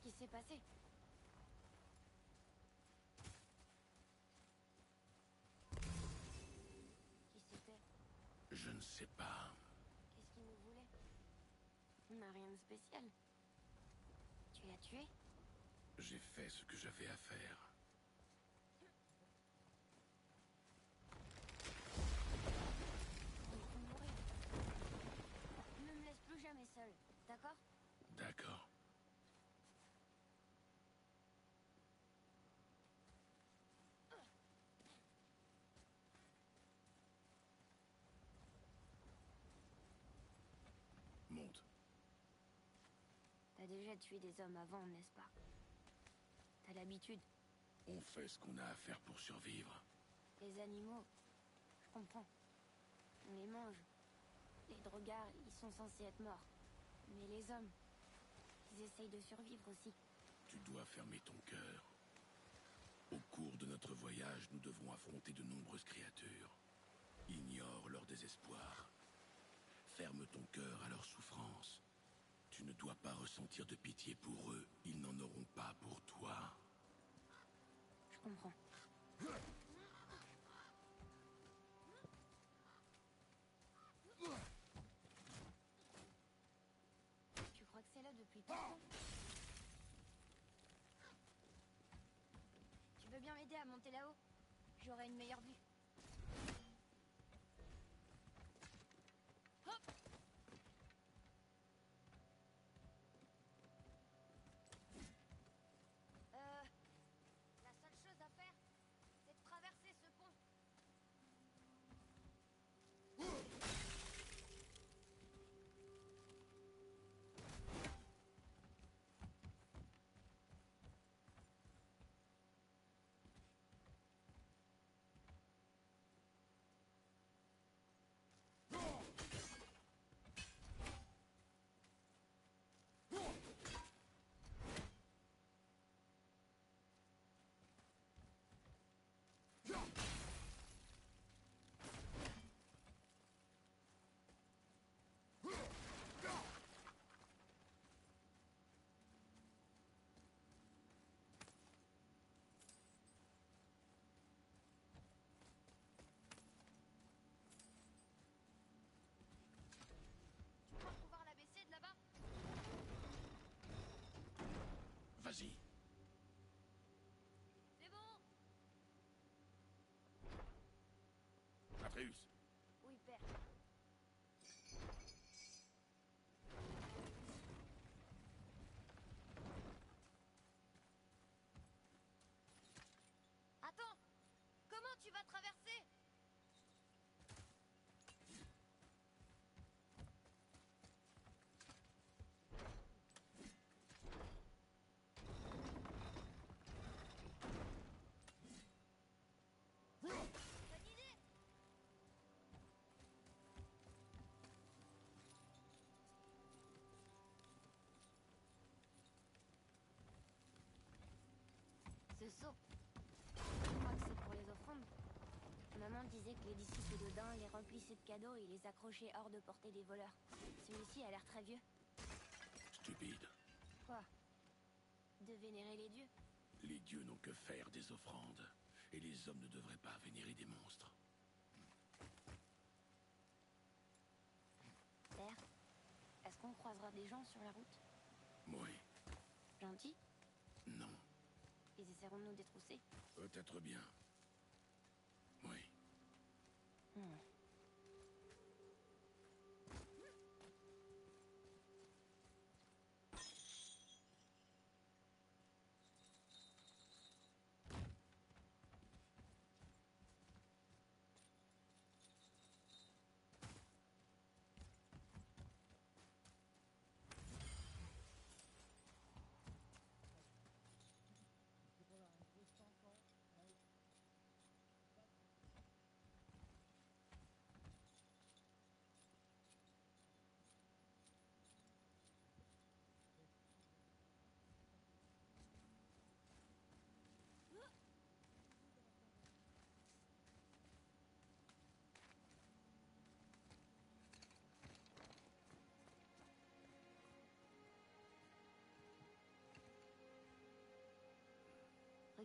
qui s'est passé? Qui c'était? Je ne sais pas. Qu'est-ce qu'il nous voulait? On n'a rien de spécial. Tu l'as tué? J'ai fait ce que j'avais à faire. Il faut mourir. Ne me laisse plus jamais seul, d'accord? D'accord. Monte. T'as déjà tué des hommes avant, n'est-ce pas? T'as l'habitude. On fait ce qu'on a à faire pour survivre. Les animaux, je comprends. On les mange. Les drogards, ils sont censés être morts. Mais les hommes, ils essayent de survivre aussi. Tu dois fermer ton cœur. Au cours de notre voyage, nous devrons affronter de nombreuses créatures. Ignore leur désespoir. Ferme ton cœur à leur souffrance. Tu ne dois pas ressentir de pitié pour eux. Ils n'en auront pas pour toi. Je comprends. Tu crois que c'est là depuis tout le temps? Tu veux bien m'aider à monter là-haut? J'aurai une meilleure vue. Hop! La seule chose à faire, c'est de traverser ce pont. Tu crois pouvoir la baisser de là-bas? Vas-y. C'est bon! Atreus. Oui, père. Attends! Comment tu vas traverser? Bonne idée! Ce seau, je crois que c'est pour les offrandes. Maman disait que les disciples d'Odin les remplissaient de cadeaux et les accrochaient hors de portée des voleurs. Celui-ci a l'air très vieux. Stupide. Quoi? De vénérer les dieux? Les dieux n'ont que faire des offrandes. Et les hommes ne devraient pas vénérer des monstres. Père, est-ce qu'on croisera des gens sur la route? Oui. Gentils? Non. Ils essaieront de nous détrousser? Peut-être bien. Oui. Hmm.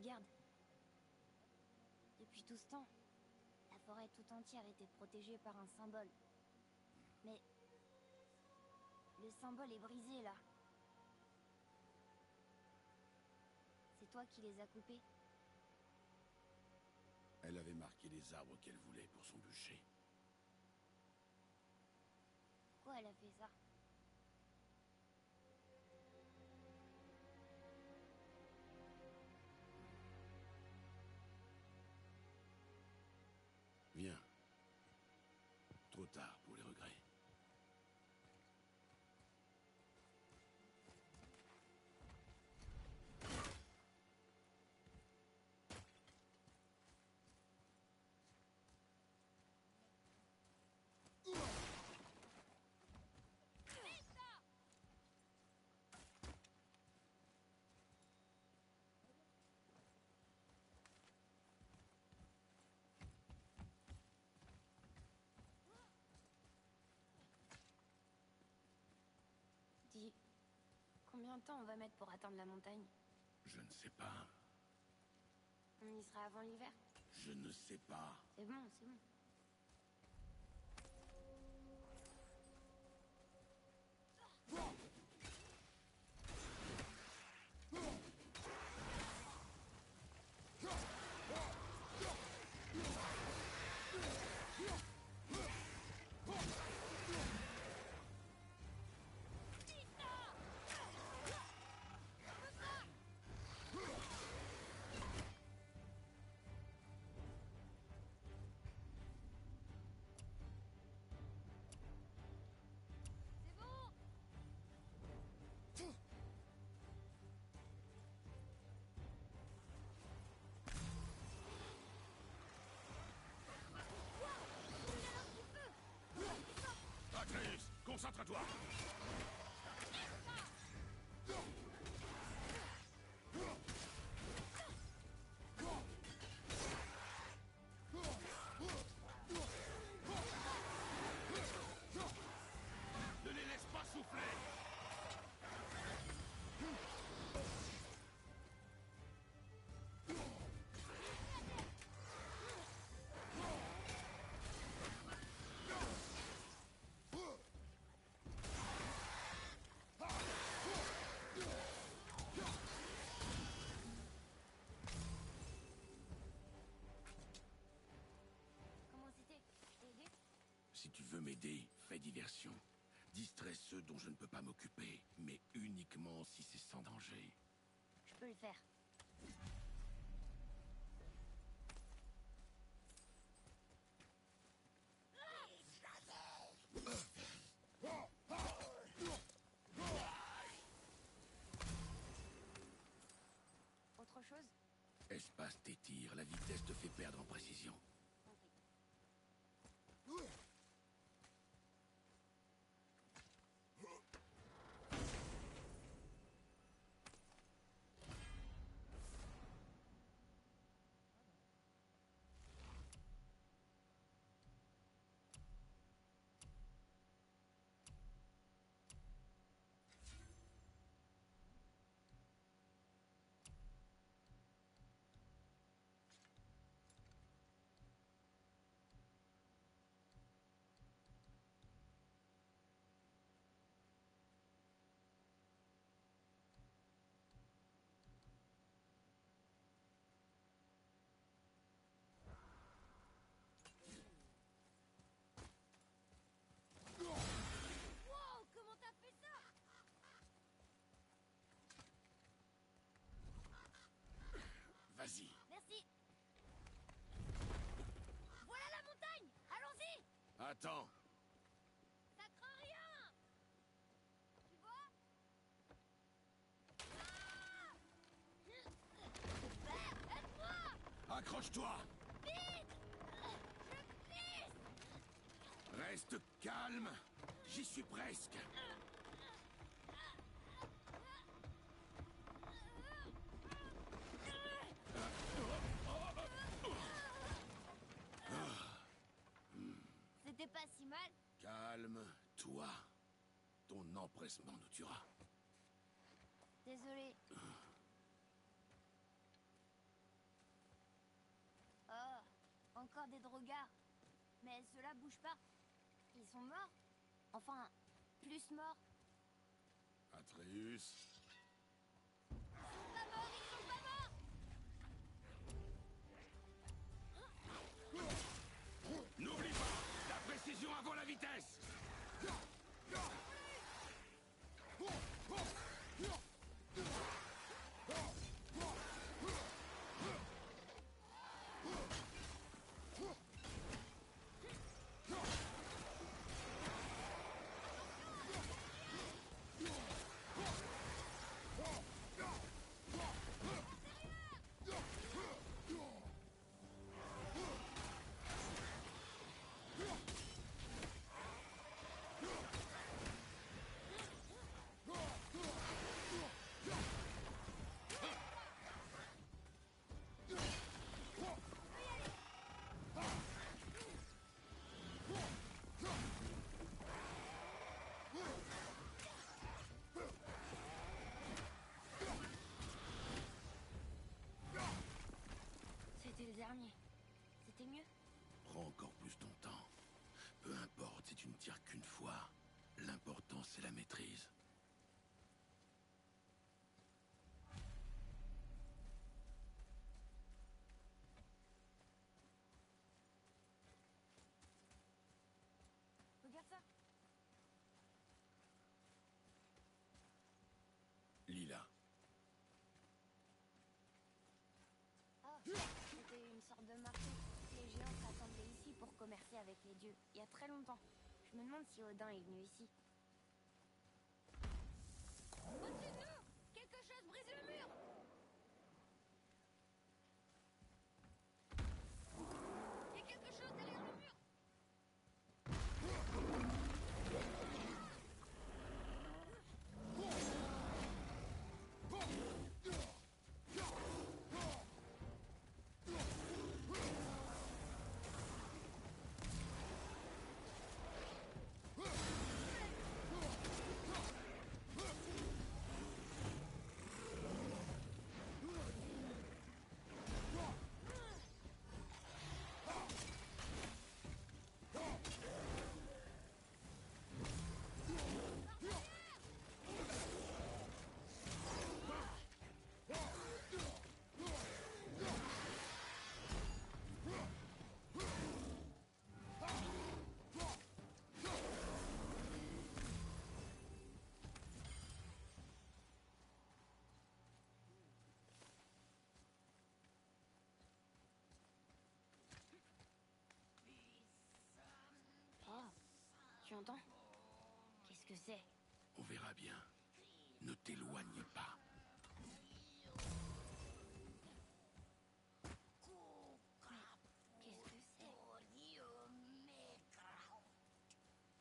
garde. Depuis tout ce temps, la forêt tout entière était protégée par un symbole. Mais... le symbole est brisé, là. C'est toi qui les as coupés? Elle avait marqué les arbres qu'elle voulait pour son bûcher. Pourquoi elle a fait ça? Viens. Trop tard pour les regrets. Dis, combien de temps on va mettre pour atteindre la montagne? Je ne sais pas. On y sera avant l'hiver? Je ne sais pas. C'est bon, c'est bon. Atreus, concentre-toi. Ne les laisse pas souffler. Comment c'était? Je t'ai aidé? Si tu veux m'aider, fais diversion. Distrais ceux dont je ne peux pas m'occuper, mais uniquement si c'est sans danger. Je peux le faire. Autre chose? Espace tes tirs, la vitesse te fait perdre en précision. Compris. Wow, comment t'as fait ça? Vas-y. Merci. Voilà la montagne. Allons-y. Attends. Ça craint rien. Tu vois? Ah! Aide-moi! Accroche-toi. Vite! Je glisse! Reste calme. J'y suis presque. C'était pas si mal. Calme-toi. Ton empressement nous tuera. Désolé. regardé de regard. Mais ceux-là bougent pas. Ils sont morts. Enfin, plus morts. Atreus. Ils sont pas morts, ils sont pas morts. N'oublie pas, la précision avant la vitesse. C'était le dernier. C'était mieux. Prends encore plus ton temps. Peu importe si tu ne tires qu'une fois. L'important, c'est la maîtrise. Regarde ça. Lila. Oh, c'était une sorte de marché. Les géants se rassemblaient ici pour commercer avec les dieux. Il y a très longtemps. Je me demande si Odin est venu ici. Au-dessus de nous! Quelque chose brise le mur! Il y a quelque chose derrière le mur! Oh, tu entends? Qu'est-ce que c'est? On verra bien. Ne t'éloigne pas. Qu'est-ce que c'est?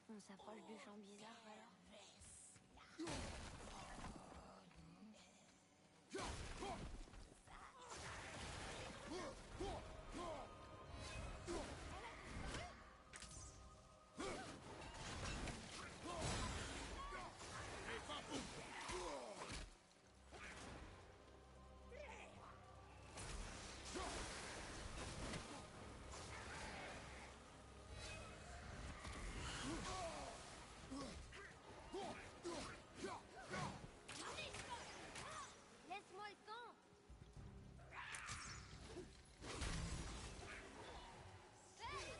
On s'approche du champ bizarre alors? Laisse-moi le temps! Hey,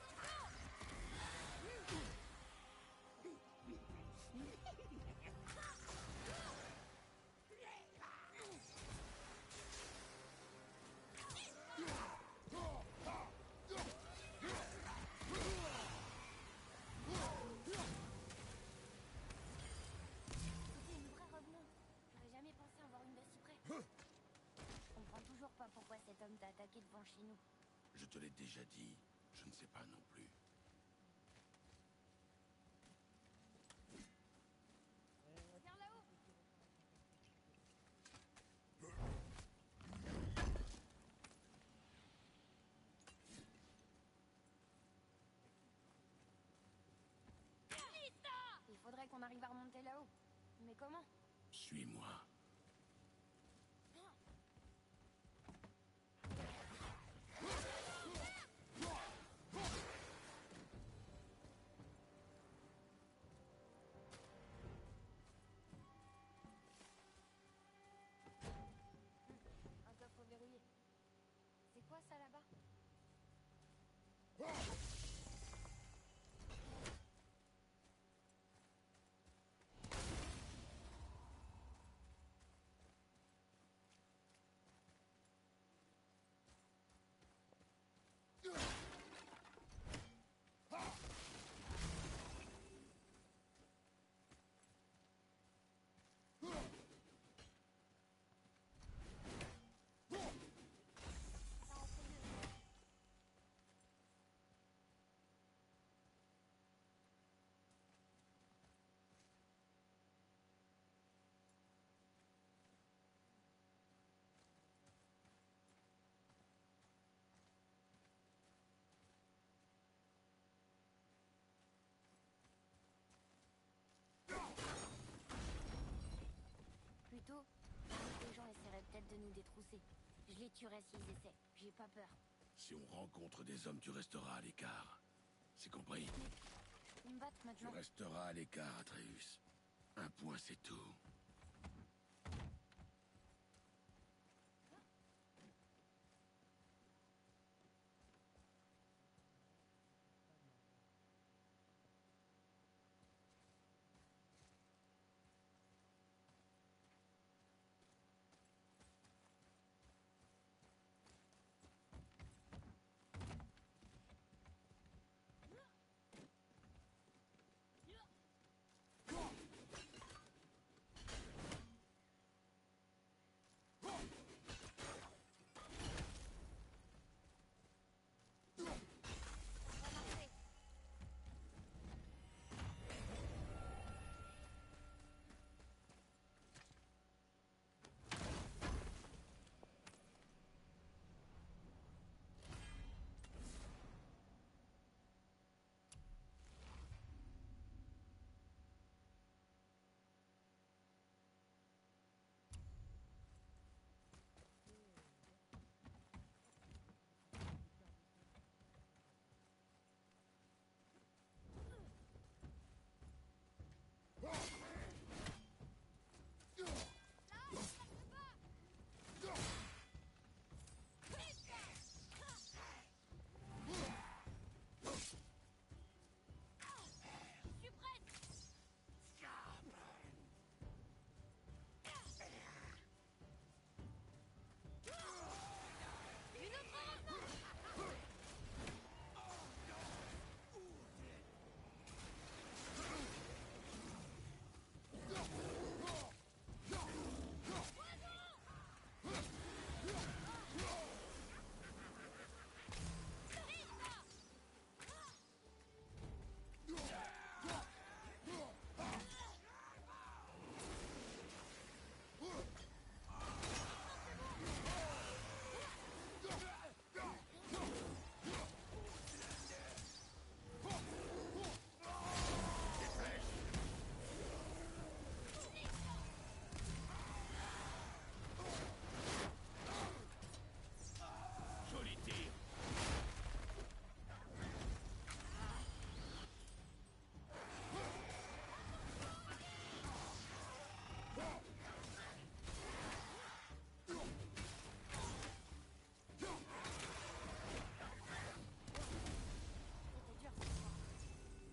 c'était une vraie revenante. J'aurais jamais pensé en voir une de si près. Je comprends toujours pas pourquoi cet homme t'a attaqué devant chez nous. Je te l'ai déjà dit. Je ne sais pas non plus. Regarde là-haut! Il faudrait qu'on arrive à remonter là-haut. Mais comment? Suis-moi. de nous détrousser. Je les tuerai s'ils essaient. J'ai pas peur. Si on rencontre des hommes, tu resteras à l'écart. C'est compris? Ils me battent Tu maintenant. resteras à l'écart, Atreus. Un point, c'est tout.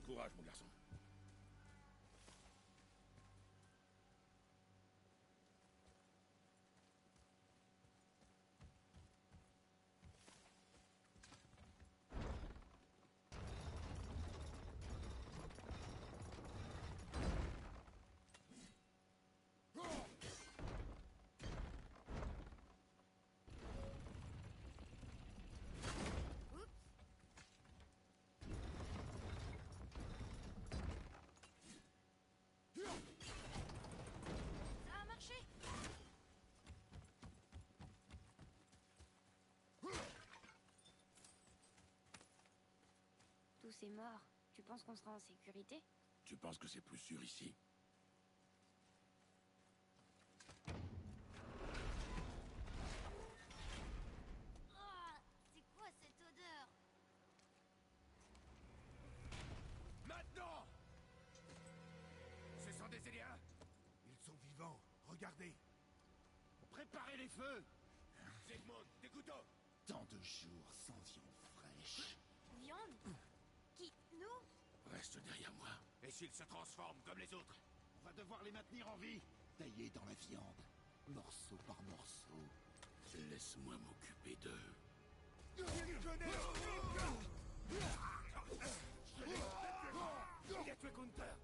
Courage, mon garçon. Ça a marché. Tous ces morts. Tu penses qu'on sera en sécurité? Tu penses que c'est plus sûr ici? Ah, c'est quoi cette odeur? Maintenant! Ce sont des Éliens? Ils sont vivants, regardez. Préparez les feux! Zygmunt, des couteaux! Tant de jours sans viande fraîche. Viande? Qui? Nous? Reste derrière moi. Et s'ils se transforment comme les autres? On va devoir les maintenir en vie. Taillés dans la viande, morceau par morceau. Laisse-moi m'occuper d'eux. Il a tué Gunther.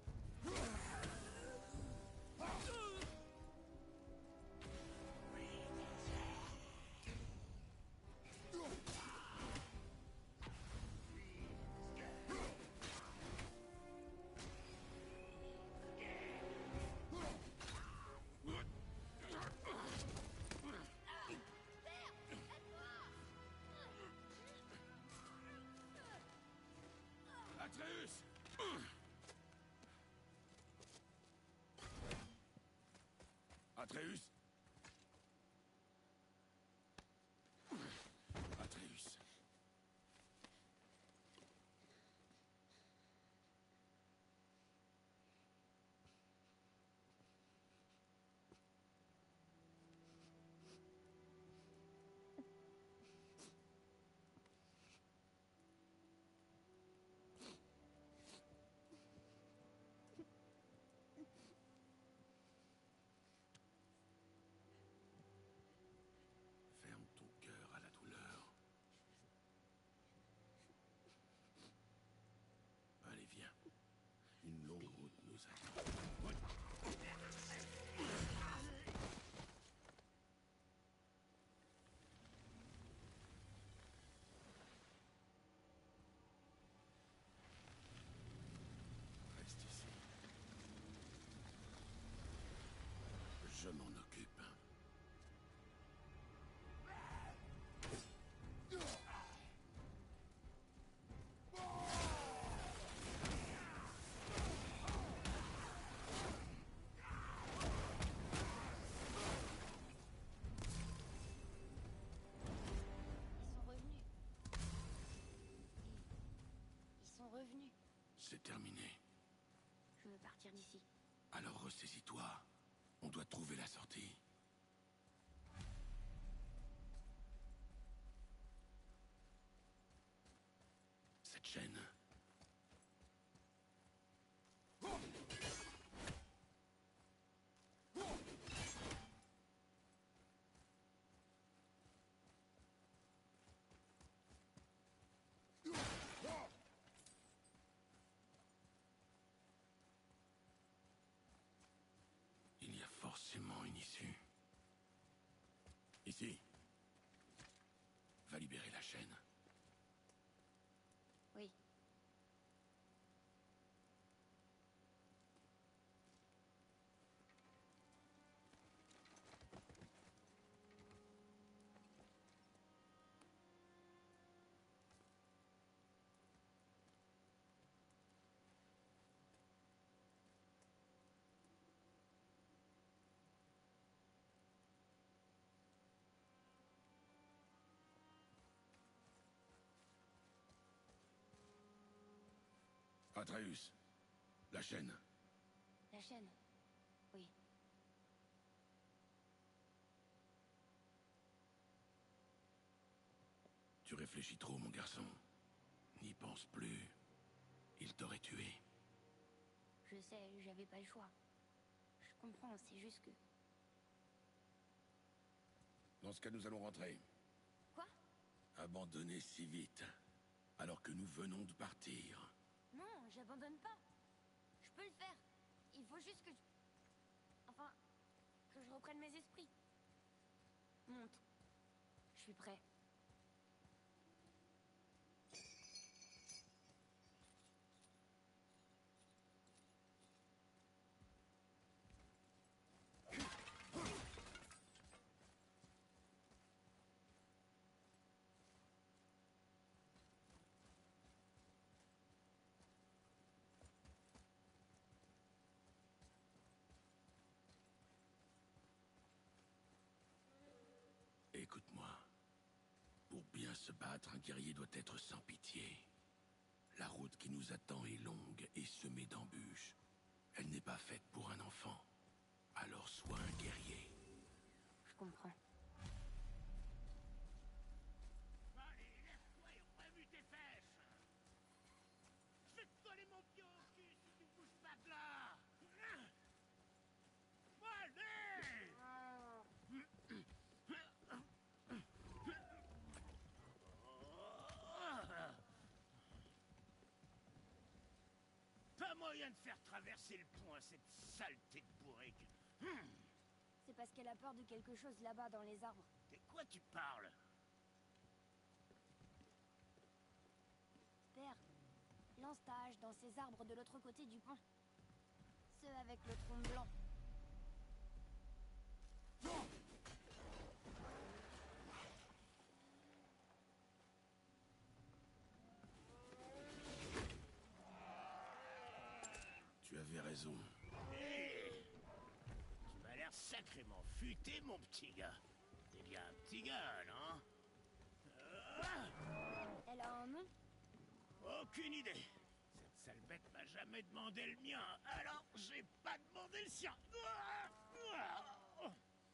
Atreus! Atreus? Une longue route nous attend. Reste ici. Je m'en occupe. Ils sont revenus. C'est terminé. Je veux partir d'ici. Alors ressaisis-toi. On doit trouver la sortie. Cette chaîne. Il y a forcément une issue. Ici. Va libérer la chaîne. Oui. Atreus. La chaîne. La chaîne. Oui. Tu réfléchis trop, mon garçon. N'y pense plus. Il t'aurait tué. Je sais, j'avais pas le choix. Je comprends, c'est juste que... Dans ce cas, nous allons rentrer. Quoi? Abandonner si vite, alors que nous venons de partir. Non, j'abandonne pas. Je peux le faire. Il faut juste que je... Enfin, que je reprenne mes esprits. Monte. Je suis prêt. Écoute-moi. Pour bien se battre, un guerrier doit être sans pitié. La route qui nous attend est longue et semée d'embûches. Elle n'est pas faite pour un enfant. Alors sois un guerrier. Je comprends. Allez, lève-toi et remue tes fesses. Je vais te coller mon pied au cul si tu bouges pas de là. Allez! Pas moyen de faire traverser le pont à cette saleté de bourrique. C'est parce qu'elle a peur de quelque chose là-bas dans les arbres. De quoi tu parles? Père, lance ta hache dans ces arbres de l'autre côté du pont. Ceux avec le tronc blanc. Tu avais raison. Hé! Tu m'as l'air sacrément futé, mon petit gars. T'es bien un petit gars, non? Elle a un nom? Aucune idée. Cette sale bête m'a jamais demandé le mien, alors j'ai pas demandé le sien.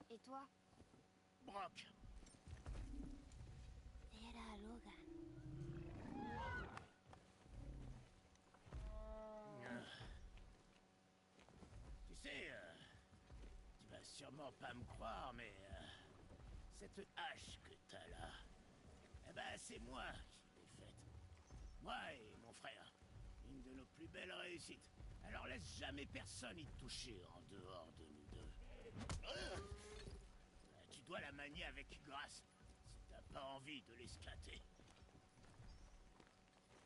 Et toi? Brock. Vera Logan. Tu sais, tu vas sûrement pas me croire, mais cette hache que t'as là, eh ben c'est moi qui l'ai faite. Moi et mon frère. Une de nos plus belles réussites. Alors laisse jamais personne y toucher en dehors de nous deux. Tu dois la manier avec grâce, si t'as pas envie de l'esclater.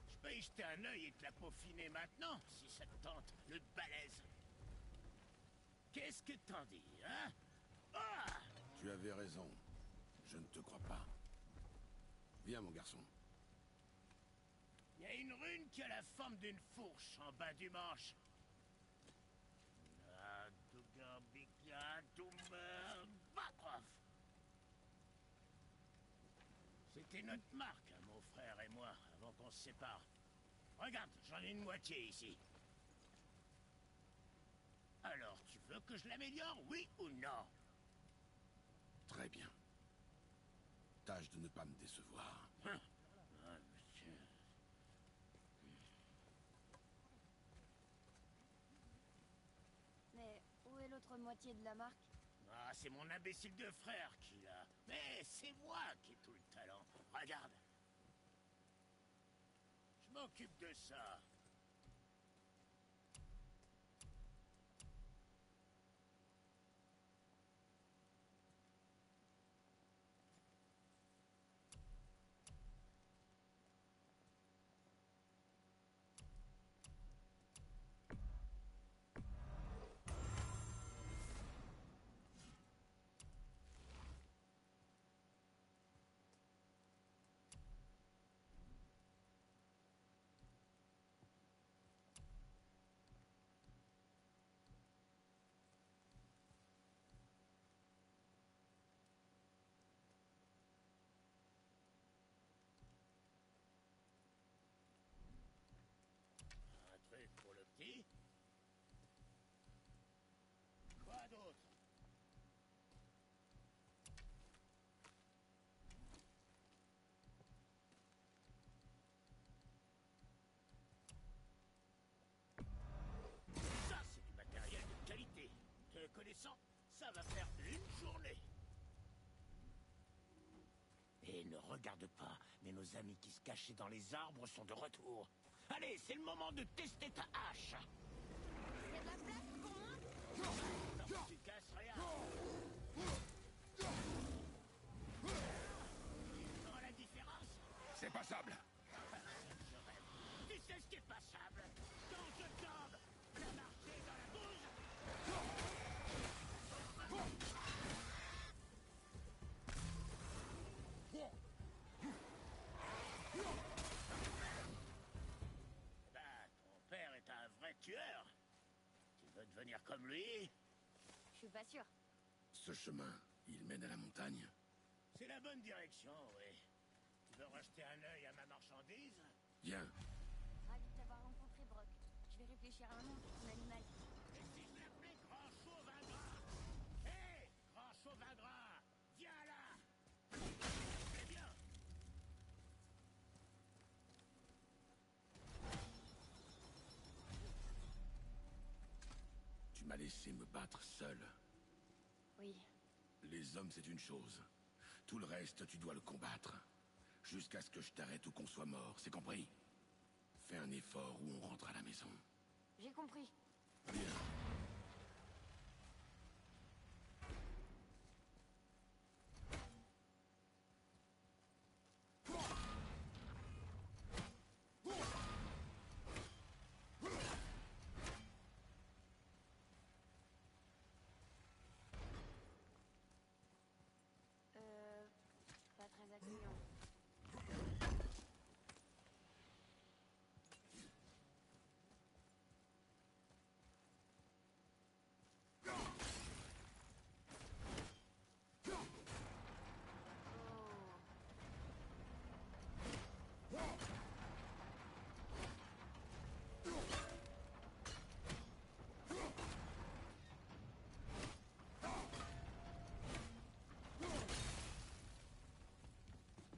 Je peux y jeter un œil et te la peaufiner maintenant, si ça te tente, le balèze. Qu'est-ce que t'en dis, hein? Ah! Tu avais raison. Je ne te crois pas. Viens, mon garçon. Il y a une rune qui a la forme d'une fourche en bas du manche. C'était notre marque, hein, mon frère et moi, avant qu'on se sépare. Regarde, j'en ai une moitié ici. Alors, tu veux que je l'améliore, oui ou non? Très bien. Tâche de ne pas me décevoir. Hein? Ah, monsieur. Mais où est l'autre moitié de la marque? Ah, c'est mon imbécile de frère qui l'a. Mais c'est moi qui ai tout le talent. Regarde. Je m'occupe de ça. Un truc pour le petit. Quoi d'autre? Ça, c'est du matériel de qualité. Te connaissant, ça va faire une journée. Et ne regarde pas, mais nos amis qui se cachaient dans les arbres sont de retour. Allez, c'est le moment de tester ta hache. Y a de la place pour moi? Non, tu casses rien. Dans la différence. C'est passable. Je rêve. Tu sais ce qui est passable? Quand je tombe, la marcher dans la bouse. Bah, ton père est un vrai tueur. Tu veux devenir comme lui? Je suis pas sûr. Ce chemin, il mène à la montagne. C'est la bonne direction, oui. Tu veux rejeter un œil à ma marchandise? Viens. Ravi de t'avoir rencontré, Brock. Je vais réfléchir à un nom pour ton animal. Et si je l'appelais Grand Chauve Ingrat? Hé, Grand Chauve Ingrat, viens là! C'est bien! Tu m'as laissé me battre seul. Oui. Les hommes, c'est une chose. Tout le reste, tu dois le combattre. Jusqu'à ce que je t'arrête ou qu'on soit mort, c'est compris? Fais un effort ou on rentre à la maison. J'ai compris. Bien. Pas très accueillant.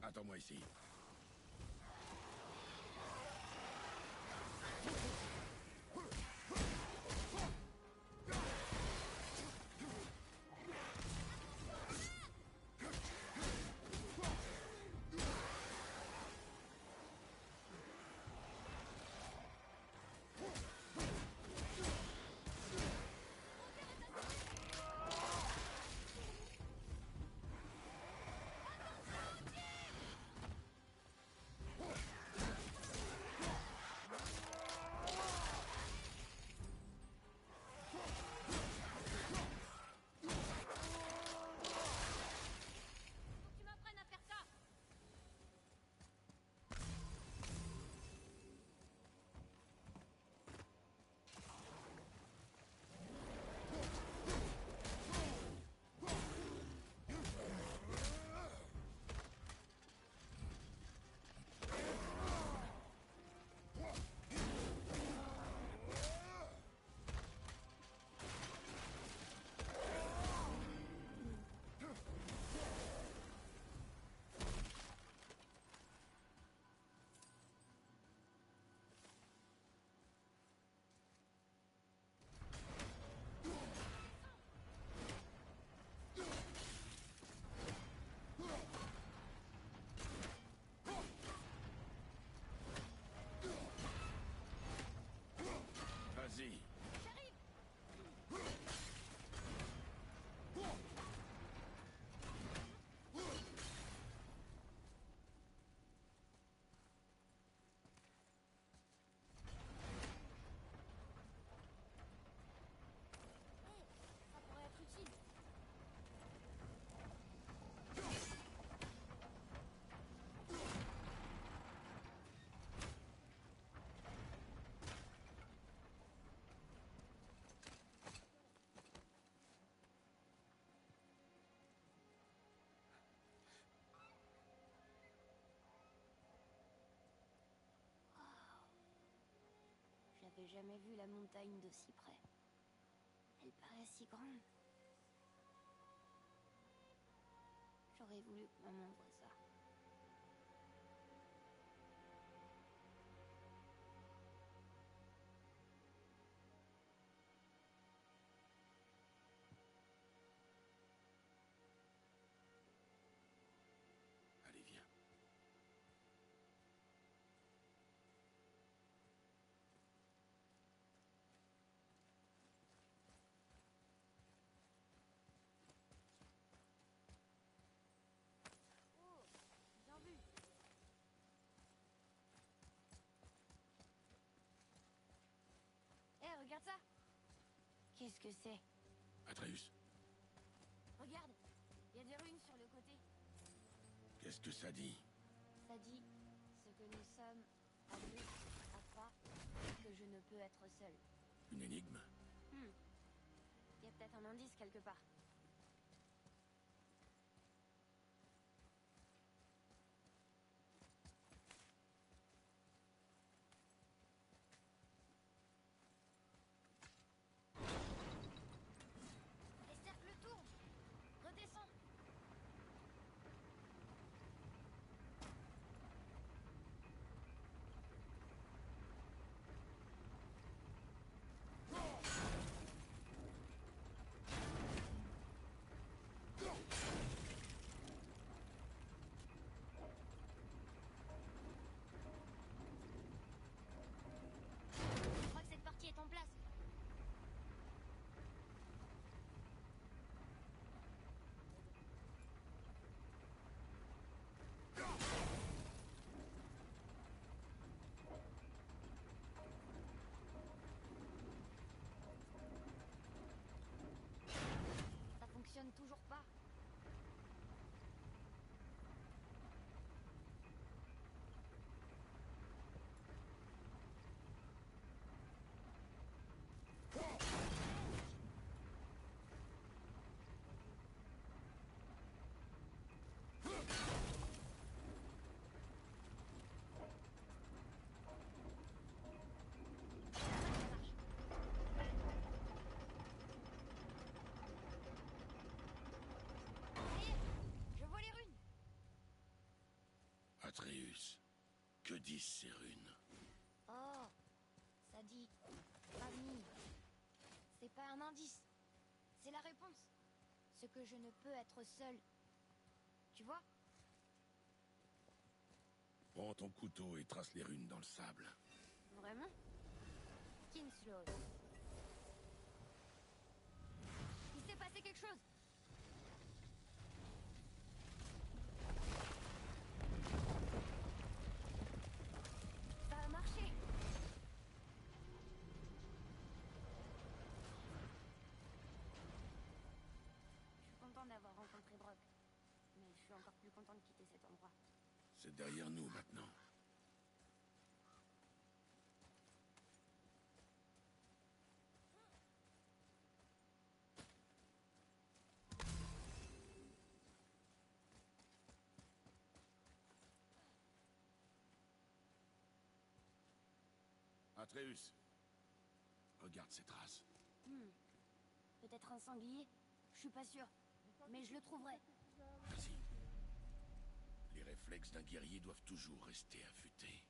Attends-moi ici. J'avais jamais vu la montagne de si près. Elle paraît si grande. J'aurais voulu que maman voie ça. Allez, viens. Oh, bien vu. Hé, regarde ça. Qu'est-ce que c'est? Atreus, Regarde, il y a des runes sur le côté. qu'est-ce que ça dit? Ça dit ce que nous sommes à deux, à trois, que je ne peux être seul. Une énigme? Il y a peut-être un indice quelque part. Les cercles tournent. Redescends. Je crois que cette partie est en place. Ça fonctionne toujours pas. Je vois les runes. Atreus, que disent ces runes? Oh, ça dit famille. C'est pas un indice. C'est la réponse. Ce que je ne peux être seul. Tu vois? Prends ton couteau et trace les runes dans le sable. Vraiment? Kinslow. Il s'est passé quelque chose. Ça a marché. Je suis content d'avoir rencontré Brock. Mais je suis encore plus content de quitter cet endroit. C'est derrière nous maintenant. Atreus, regarde ces traces. Peut-être un sanglier? Je suis pas sûr. Mais je le trouverai. Vas-y. Les réflexes d'un guerrier doivent toujours rester affûtés.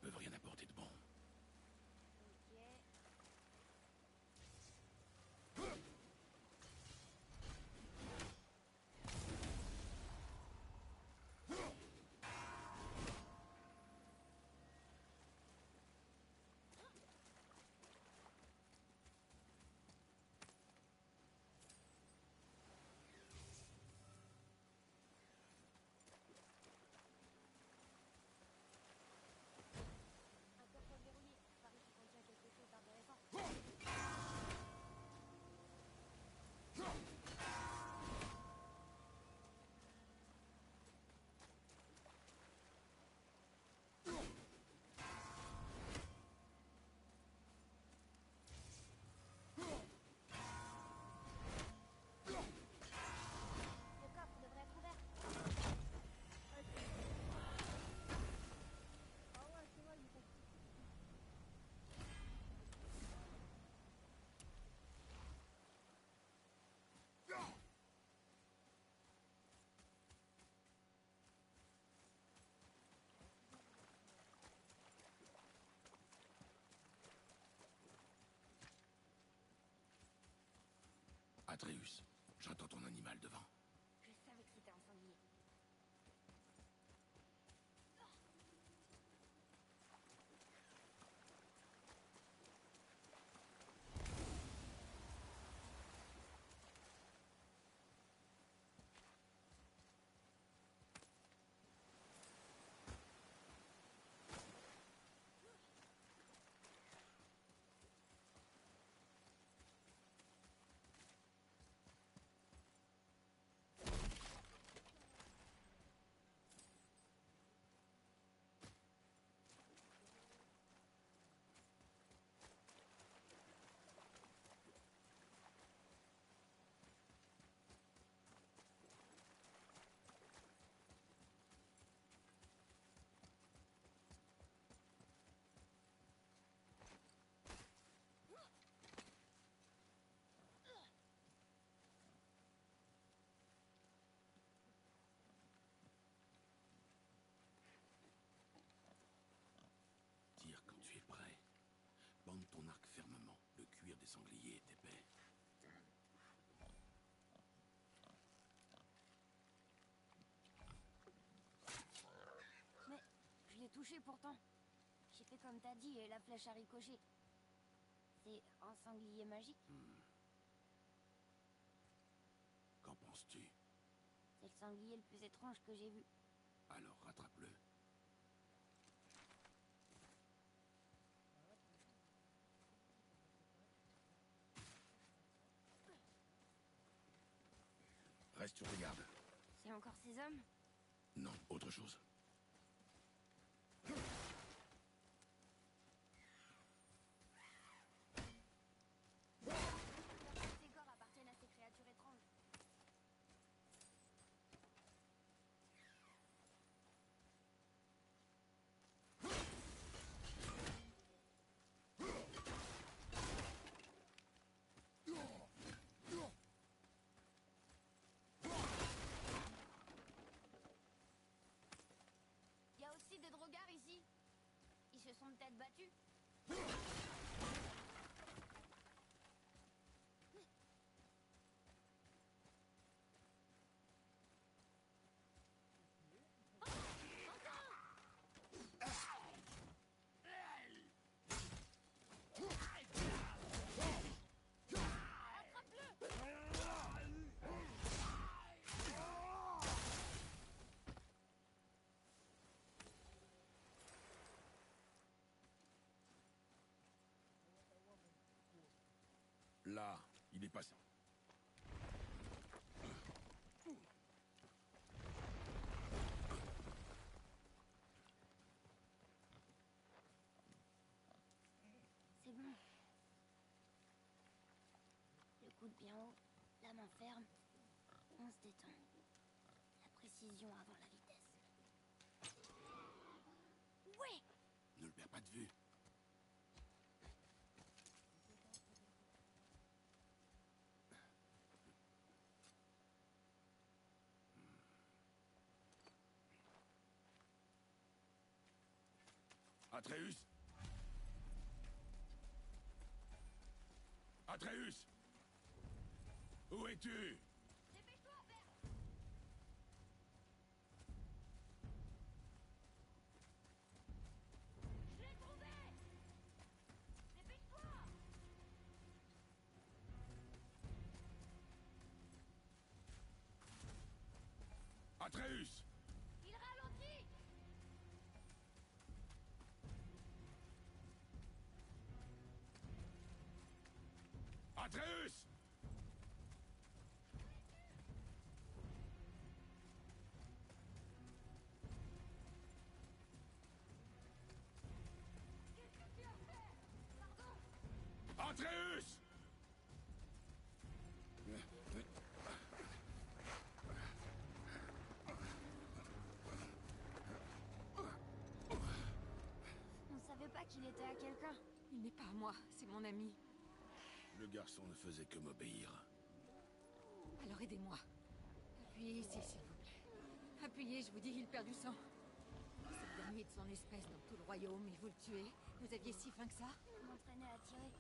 peuvent rien apporter de bon. Ok. Un coffre verrouillé. Pareil qu'il contient quelque chose d'intéressant. Le coffre devrait être ouvert. Ah ouais, c'est vrai, il est petit. Atreus, j'entends ton animal devant. Je savais que c'était un sanglier. Tire quand tu es prêt. Bande ton arc fermement. Le cuir des sangliers est épais. Mais je l'ai touché pourtant. J'ai fait comme t'as dit et la flèche a ricoché. C'est un sanglier magique. Qu'en penses-tu? C'est le sanglier le plus étrange que j'ai vu. Alors rattrape-le. Reste sur tes gardes. C'est encore ces hommes? Non, autre chose. Ces corps appartiennent à ces créatures étranges. Il y a aussi des drogards ici. Ils se sont peut-être battus. Là, il est passé. C'est bon. Le coude bien haut, la main ferme. On se détend. La précision avant la vitesse. Ouais! Ne le perds pas de vue. Atreus? Atreus? Où es-tu? Dépêche-toi, père. Je l'ai trouvé. Dépêche-toi. Atreus! Il ralentit. Atreus! Qu'est-ce que tu as fait? Pardon. Atreus! On savait pas qu'il était à quelqu'un. Il n'est pas à moi, c'est mon ami. Le garçon ne faisait que m'obéir. Alors aidez-moi. Appuyez ici, s'il vous plaît. Appuyez, je vous dis, il perd du sang. C'est le dernier de son espèce dans tout le royaume, et vous le tuez. Vous aviez si faim que ça? Je m'entraînais à tirer.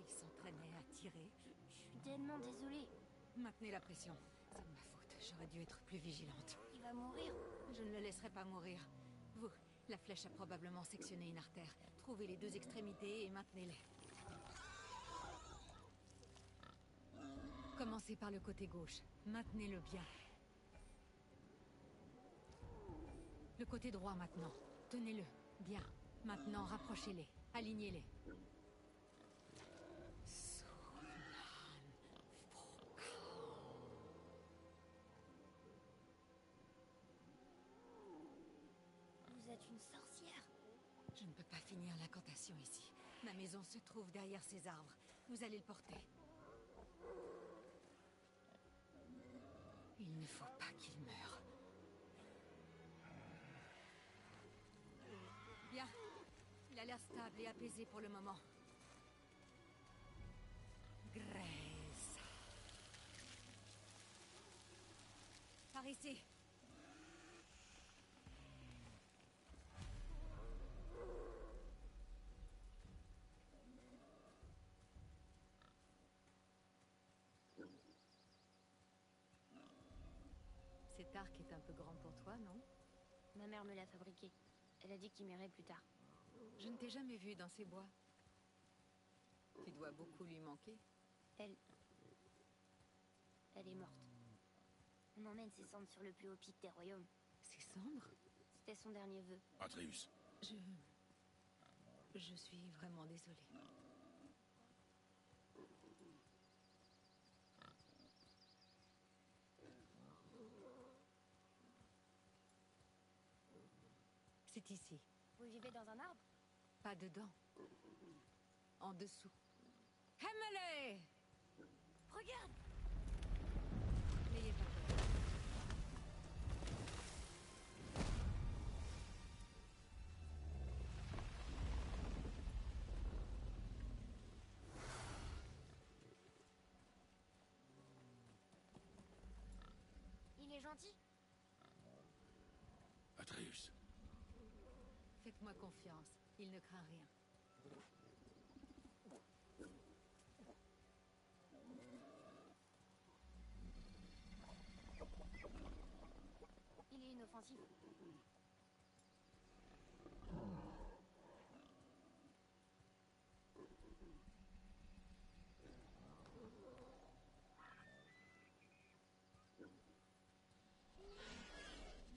Il s'entraînait à tirer. Je suis tellement désolée. Maintenez la pression. C'est de ma faute, j'aurais dû être plus vigilante. Il va mourir. Je ne le laisserai pas mourir. Vous, la flèche a probablement sectionné une artère. Trouvez les deux extrémités et maintenez-les. Commencez par le côté gauche. Maintenez-le bien. Le côté droit maintenant. Tenez-le. Bien. Maintenant, rapprochez-les. Alignez-les. Vous êtes une sorcière. Je ne peux pas finir l'incantation ici. Ma maison se trouve derrière ces arbres. Vous allez le porter. Il ne faut pas qu'il meure. Bien. Il a l'air stable et apaisé pour le moment. Grace. Par ici. Cet arc est un peu grand pour toi, non? Ma mère me l'a fabriqué. Elle a dit qu'il m'irait plus tard. Je ne t'ai jamais vu dans ces bois. Tu dois beaucoup lui manquer. Elle est morte. On emmène ses cendres sur le plus haut pic des royaumes. Ces cendres? C'était son dernier vœu. Atreus, Je suis vraiment désolée. C'est ici. Vous vivez dans un arbre? Pas dedans. En dessous. Emily! Regarde! N'ayez pas peur. Il est gentil? Atreus, Faites-moi confiance. Il ne craint rien. Il est inoffensif.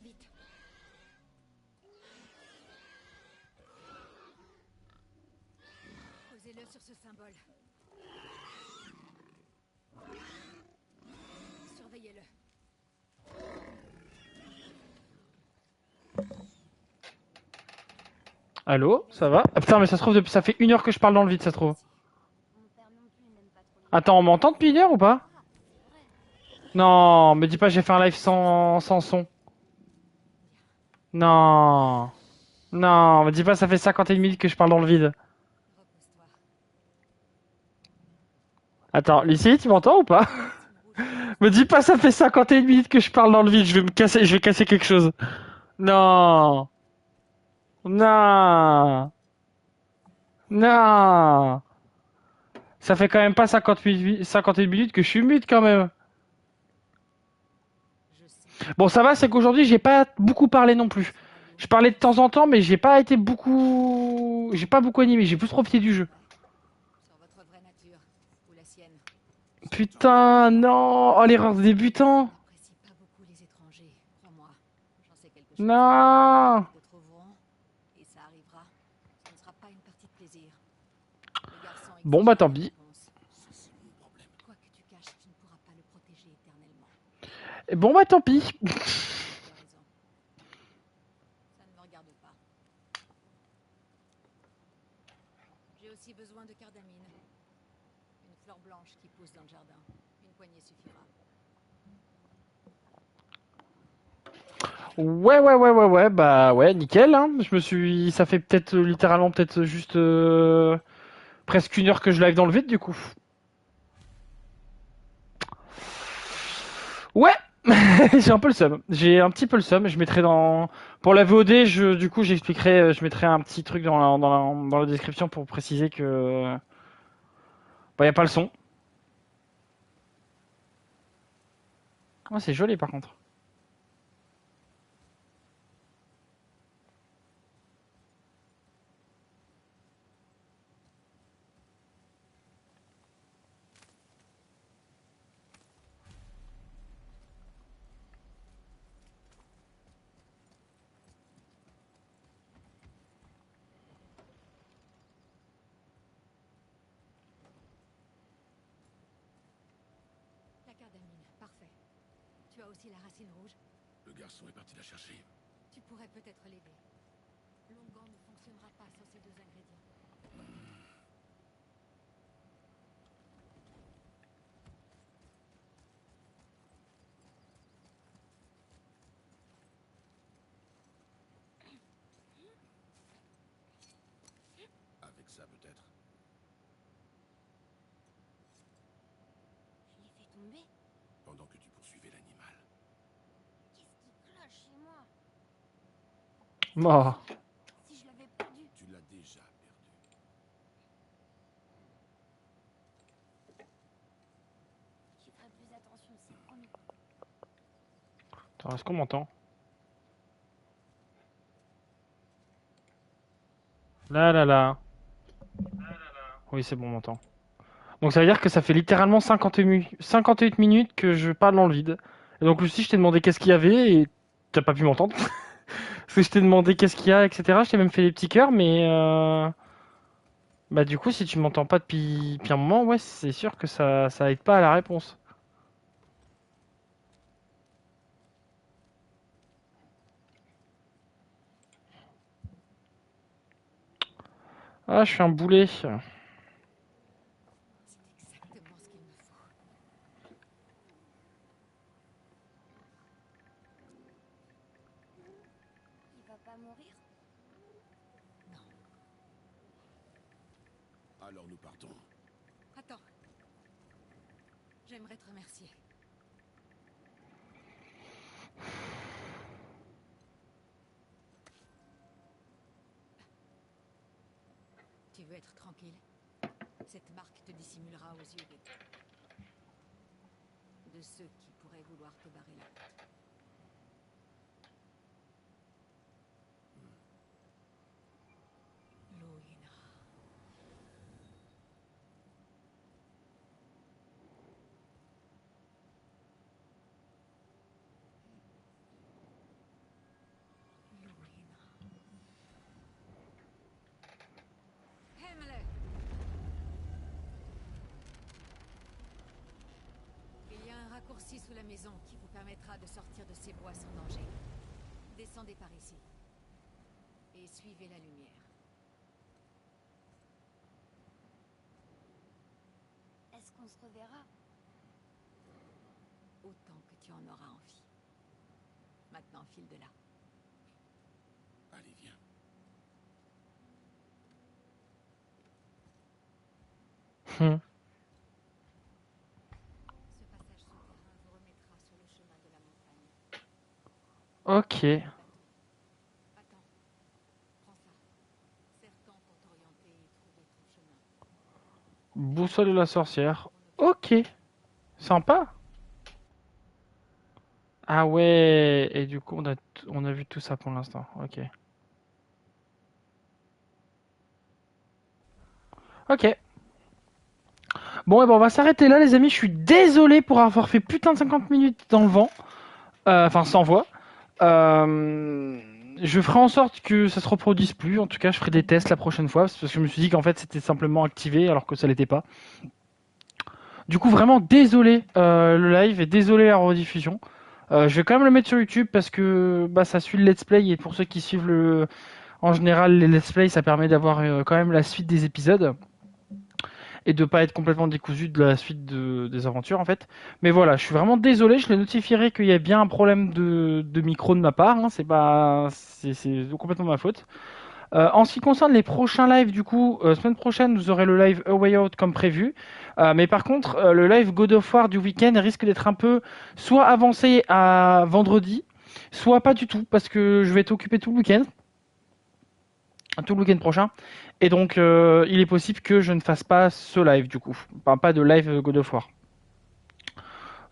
Vite. Posez-le sur ce symbole. Surveillez-le. Allô, ça va? Ah putain, mais ça se trouve, depuis ça fait 1 heure que je parle dans le vide, ça se trouve. Mon père non plus n'aime pas trop les... Attends, on m'entend depuis 1 heure ou pas? Ah, c'est vrai. Non, me dis pas j'ai fait un live sans son. Non. Non, me dis pas ça fait 51 minutes que je parle dans le vide. Repose-toi. Attends, Lucie, tu m'entends ou pas? Me dis pas ça fait 51 minutes que je parle dans le vide, je vais casser quelque chose. Non. Non. Non. Ça fait quand même pas 51 minutes que je suis mute quand même. Je sais. Bon, ça va, c'est qu'aujourd'hui, j'ai pas beaucoup parlé non plus. Je parlais de temps en temps, mais j'ai pas été beaucoup. J'ai pas beaucoup animé, j'ai plus profité du jeu. Sur votre vraie nature, ou la sienne. Putain, non. Oh, l'erreur de débutant. N'apprécie pas beaucoup les étrangers, crois-moi. J'en sais quelque chose. Non. Ils te trouveront, et ça arrivera. Ce ne sera pas une partie de plaisir. Le garçon Bon, bah exigera tant une pis. réponse. Ça, c'est mon problème. Quoi que tu caches, tu ne pourras pas le protéger éternellement. Bon, bah tant pis. Tu as raison. Ça ne me regarde pas. J'ai aussi besoin de cardamine. Une fleur blanche qui pousse dans le jardin. Une poignée suffira. Ouais, bah ouais, nickel. Hein. Je me suis. Ça fait peut-être littéralement, peut-être juste. Presque 1 heure que je live dans le vide, du coup. Ouais. J'ai un peu le seum. J'ai un petit peu le seum. Je mettrai dans. Pour la VOD, du coup, j'expliquerai. Je mettrai un petit truc dans la description pour préciser que. Bah, y a pas le son. Ah, c'est joli par contre. La cardamine, parfait. Tu as aussi la racine rouge. Le garçon est parti la chercher. Tu pourrais peut-être l'aider. L'onguent ne fonctionnera pas sans ces deux ingrédients. Avec ça, peut-être. Je l'ai fait tomber. Pendant que tu poursuivais l'animal. Qu'est-ce qui cloche chez moi? Mort. Si je l'avais perdu. Tu l'as déjà perdu. Je ferai plus attention, c'est promis. Attends, est-ce qu'on m'entend? Là, là, là. Oui, c'est bon, on m'entend. Donc ça veut dire que ça fait littéralement 58 minutes que je parle dans le vide. Et donc Lucie, je t'ai demandé qu'est-ce qu'il y avait et t'as pas pu m'entendre. Parce que je t'ai demandé qu'est-ce qu'il y a, etc. Je t'ai même fait des petits cœurs, mais bah du coup, si tu m'entends pas depuis un moment, ouais, c'est sûr que ça aide pas à la réponse. Ah, je suis un boulet. C'est exactement ce qu'il me faut. Il va pas mourir? Non. Alors nous partons. Attends. J'aimerais te remercier. Tu veux être tranquille? Cette marque te dissimulera aux yeux de ceux qui pourraient vouloir te barrer la route. Louina. Louina. Aime-le. Il y a un raccourci sous la maison qui vous permettra de sortir de ces bois sans danger. Descendez par ici. Et suivez la lumière. Est-ce qu'on se reverra? Autant que tu en auras envie. Maintenant, file de là. Allez, viens. Hmm. Ce passage souterrain vous remettra sur le chemin de la montagne. Ok. Attends. Prends Boussole de la sorcière. Ok, sympa. Ah ouais, et du coup on a vu tout ça pour l'instant. Ok. Ok. Bon, et ben on va s'arrêter là, les amis. Je suis désolé pour avoir fait putain de 50 minutes dans le vent. Enfin, sans voix. Je ferai en sorte que ça se reproduise plus. En tout cas, je ferai des tests la prochaine fois. Parce que je me suis dit qu'en fait, c'était simplement activé alors que ça l'était pas. Du coup, vraiment désolé le live et désolé la rediffusion. Je vais quand même le mettre sur YouTube parce que bah, ça suit le let's play. Et pour ceux qui suivent en général les let's play, ça permet d'avoir quand même la suite des épisodes. Et de pas être complètement décousu de la suite des aventures en fait. Mais voilà, je suis vraiment désolé, je les notifierai qu'il y a bien un problème de micro de ma part, hein, c'est complètement ma faute. En ce qui concerne les prochains lives, du coup, semaine prochaine, vous aurez le live A Way Out comme prévu. Mais par contre, le live God of War du week-end risque d'être un peu soit avancé à vendredi, soit pas du tout, parce que je vais être occupé tout le week-end prochain. Et donc, il est possible que je ne fasse pas ce live, du coup. Enfin, pas de live God of War.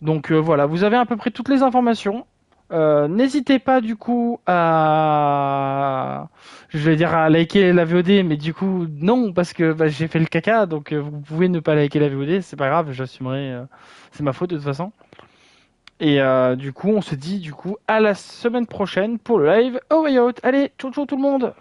Donc voilà, vous avez à peu près toutes les informations. N'hésitez pas du coup je vais dire à liker la VOD, mais du coup non parce que bah, j'ai fait le caca, donc vous pouvez ne pas liker la VOD, c'est pas grave, j'assumerai, c'est ma faute de toute façon. Et du coup on se dit du coup à la semaine prochaine pour le live A Way Out. Allez, ciao ciao tout le monde.